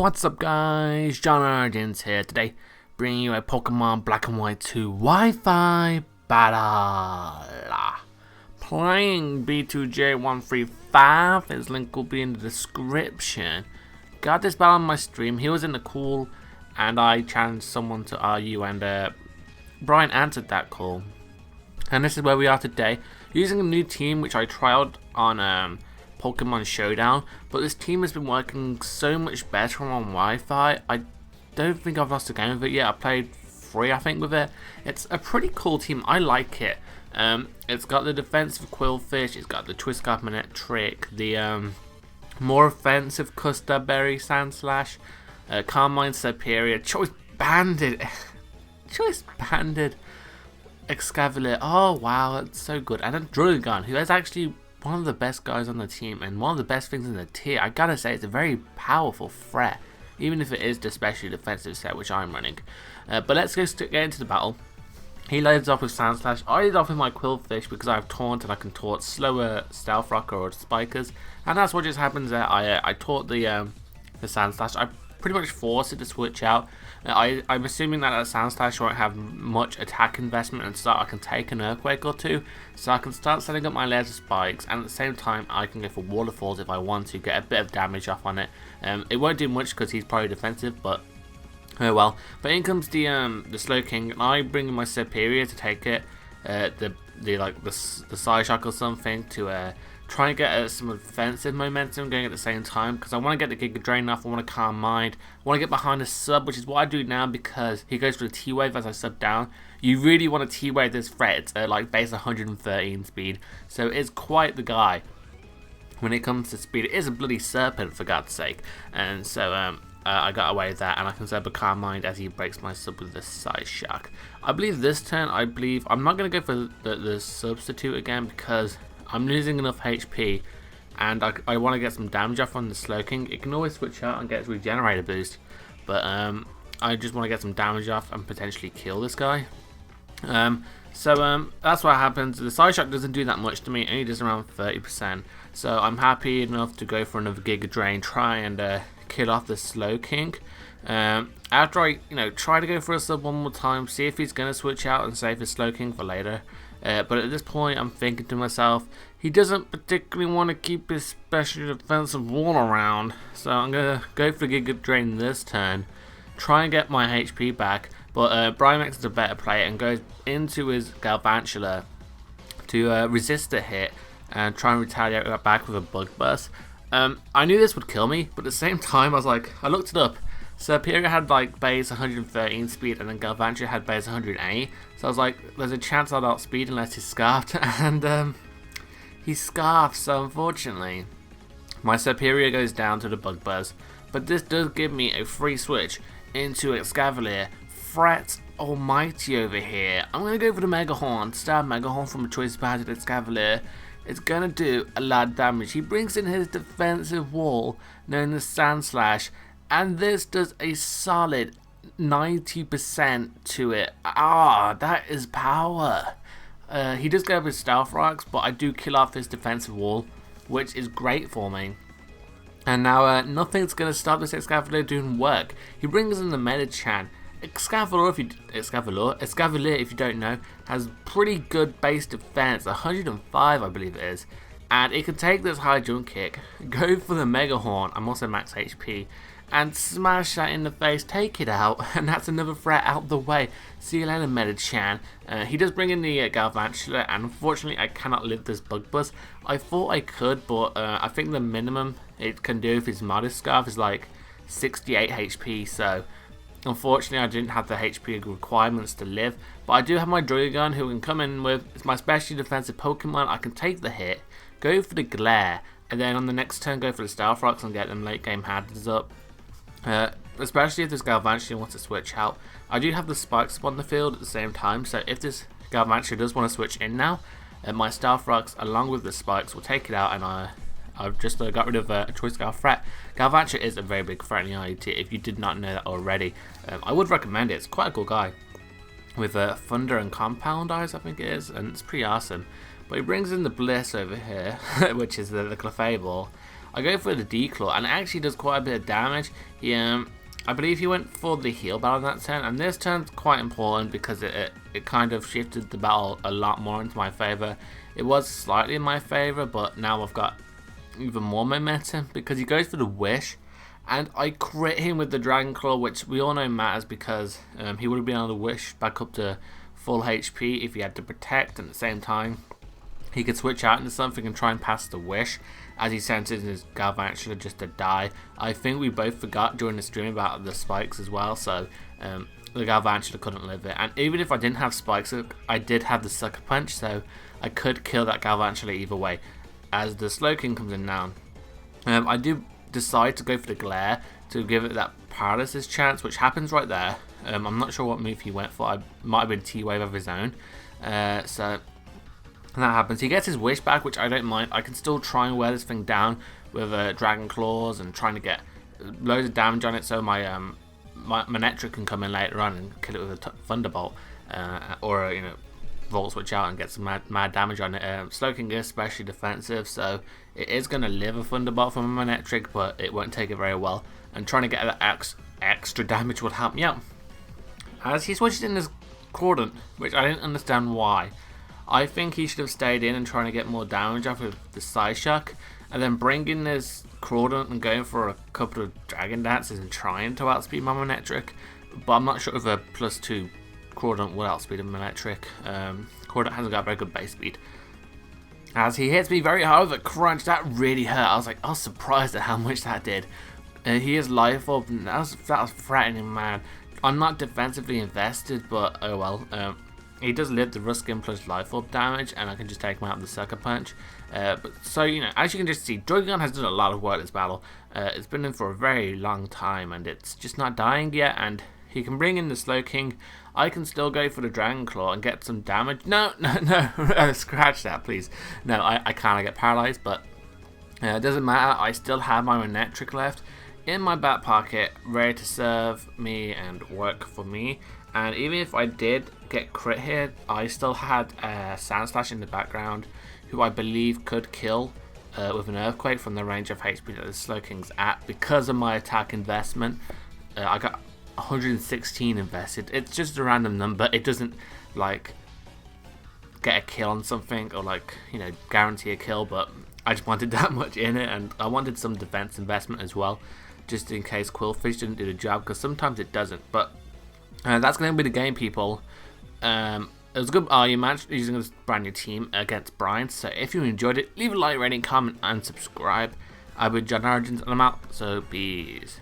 What's up guys, JohnOrigins here today, bringing you a Pokemon Black and White 2 Wi-Fi battle. Playing B2J135, his link will be in the description. Got this battle on my stream, he was in the call and I challenged someone to RU and Brian answered that call. And this is where we are today, using a new team which I trialed on Pokemon Showdown, but this team has been working so much better on Wi-Fi. I don't think I've lost a game with it yet. I played 3 I think with it. It's a pretty cool team, I like it. It's got the defensive Quillfish, it's got the Twistcarp Manectric, the more offensive Custard Berry Sandslash, Carmine Superior, Choice Banded, Choice Banded Escavelier. Oh wow, that's so good. And then Druddigon, who is actually one of the best guys on the team and one of the best things in the tier. I gotta say, it's a very powerful threat, even if it is the specially defensive set which I'm running. But let's get into the battle. He loads off with Sandslash. I lead off with my Quillfish because I have Taunt and I can taunt slower Stealth Rocker or Spikers, and that's what just happens there. I taunt the Sandslash. I pretty much force it to switch out. I'm assuming that Sandslash won't have much attack investment, and so I can take an Earthquake or two, so I can start setting up my laser spikes, and at the same time I can go for waterfalls if I want to get a bit of damage off on it. It won't do much because he's probably defensive, but oh well. But in comes the Slowking, and I bring in my Superior to take it, the Psyshock or something to try and get some offensive momentum going at the same time, because I want to get the Giga Drain off, I want to Calm Mind, I want to get behind the sub, which is what I do now because he goes for the T-Wave as I sub down. You really want to T-Wave this threat. It's like base 113 speed, so it's quite the guy. When it comes to speed, it is a bloody serpent for God's sake, and so I got away with that, and I can sub a Calm Mind as he breaks my sub with the Psyshock. I believe this turn, I'm not going to go for the substitute again because I'm losing enough HP and I want to get some damage off on the Slowking. It can always switch out and get its regenerator boost, but I just want to get some damage off and potentially kill this guy. So that's what happens. The Psyshock doesn't do that much to me, it only does around 30%, so I'm happy enough to go for another Giga Drain, try and kill off the Slowking. After I try to go for a sub one more time, see if he's going to switch out and save his Slowking for later. But at this point I'm thinking to myself, he doesn't particularly want to keep his special defensive wall around, so I'm going to go for Giga Drain this turn, try and get my HP back. But Brian is a better player and goes into his Galvantula to resist the hit and try and retaliate back with a Bug Burst. I knew this would kill me, but at the same time I looked it up. Superior had like base 113 speed and then Galvantula had base 108, so I was like, there's a chance I'll outspeed unless he's Scarfed, and he's Scarfed, so unfortunately my Superior goes down to the Bug Buzz. But this does give me a free switch into Escavelier. Threat almighty over here. I'm going to go for the Mega Horn, stab Mega Horn from a Choice Banded Escavelier. It's going to do a lot of damage. He brings in his defensive wall known as Sandslash, and this does a solid 90% to it. That is power. He does go with Stealth Rocks, but I do kill off his defensive wall, which is great for me. And now nothing's going to stop this Escavalier doing work. He brings in the Medicham. Escavalier, if you don't know, has pretty good base defense, 105 I believe it is. And it can take this high jump kick, go for the Mega Horn, I'm also max HP, and smash that in the face, take it out, and that's another threat out the way. See you later, Medicham. He does bring in the Galvantula, and unfortunately I cannot live this Bug Buzz. I thought I could, but I think the minimum it can do with his Modest Scarf is like 68 HP, so unfortunately I didn't have the HP requirements to live. But I do have my Druddigon who can come in with, it's my specially defensive Pokemon. I can take the hit, go for the Glare, and then on the next turn go for the Stealth Rocks and get them late game handles up. Especially if this Galvantula wants to switch out. I do have the Spikes on the field at the same time, so if this Galvantula does want to switch in now, my Stealth Rocks along with the Spikes will take it out, and I've just got rid of a Choice Scarf threat. Galvantula is a very big threat in the IET if you did not know that already. I would recommend it, it's quite a cool guy. With Thunder and Compound Eyes I think it is, and it's pretty awesome. But he brings in the Bliss over here, which is the Clefable. I go for the declaw, and it actually does quite a bit of damage. I believe he went for the heal battle in that turn, and this turn's quite important because it kind of shifted the battle a lot more into my favor. It was slightly in my favor, but now I've got even more momentum because he goes for the wish, and I crit him with the Dragon Claw, which we all know matters because he would have been able to wish back up to full HP if he had to protect, and at the same time he could switch out into something and try and pass the wish as he senses his Galvantula just to die. I think we both forgot during the stream about the spikes as well, so the Galvantula couldn't live it. And even if I didn't have spikes, I did have the Sucker Punch, so I could kill that Galvantula either way. As the Slowking comes in now, I do decide to go for the Glare to give it that paralysis chance, which happens right there. I'm not sure what move he went for. I might have been T-Wave of his own. So and that happens. He gets his wish back, which I don't mind. I can still try and wear this thing down with Dragon Claws and trying to get loads of damage on it, so my Manectric can come in later on and kill it with a Thunderbolt, or Volt Switch out and get some mad damage on it. Slowking is especially defensive, so it is going to live a Thunderbolt from a Manectric, but it won't take it very well. And trying to get that extra damage would help me out. As he switches in his Cordant, which I didn't understand why. I think he should have stayed in and trying to get more damage off with the Psyshock, and then bringing this Cordant and going for a couple of Dragon Dances and trying to outspeed my Manectric. But I'm not sure if a +2 Cordant will outspeed a Manectric. Cordant hasn't got very good base speed. As he hits me very hard with a crunch, that really hurt. I was surprised at how much that did. He is life up, and that was threatening, man. I'm not defensively invested, but oh well. He does live the Ruskin plus life orb damage, and I can just take him out with the Sucker Punch. So as you can just see, druddigon has done a lot of work this battle. It's been in for a very long time, and it's just not dying yet. And he can bring in the Slowking. I can still go for the Dragon Claw and get some damage. No, scratch that, please. No, I can't get paralyzed, but it doesn't matter. I still have my Manectric left in my back pocket, ready to serve me and work for me. And even if I did get crit here, I still had Sandslash in the background, who I believe could kill with an Earthquake from the range of HP that the Slowking's at. Because of my attack investment, I got 116 invested. It's just a random number. It doesn't like get a kill on something or guarantee a kill, but I just wanted that much in it, and I wanted some defense investment as well, just in case Quillfish didn't do the job, because sometimes it doesn't. But that's going to be the game, people. It was a good match using this brand new team against Brian. So if you enjoyed it, leave a like, rating, comment, and subscribe. I've been JohnOrigins, and I'm out. So peace.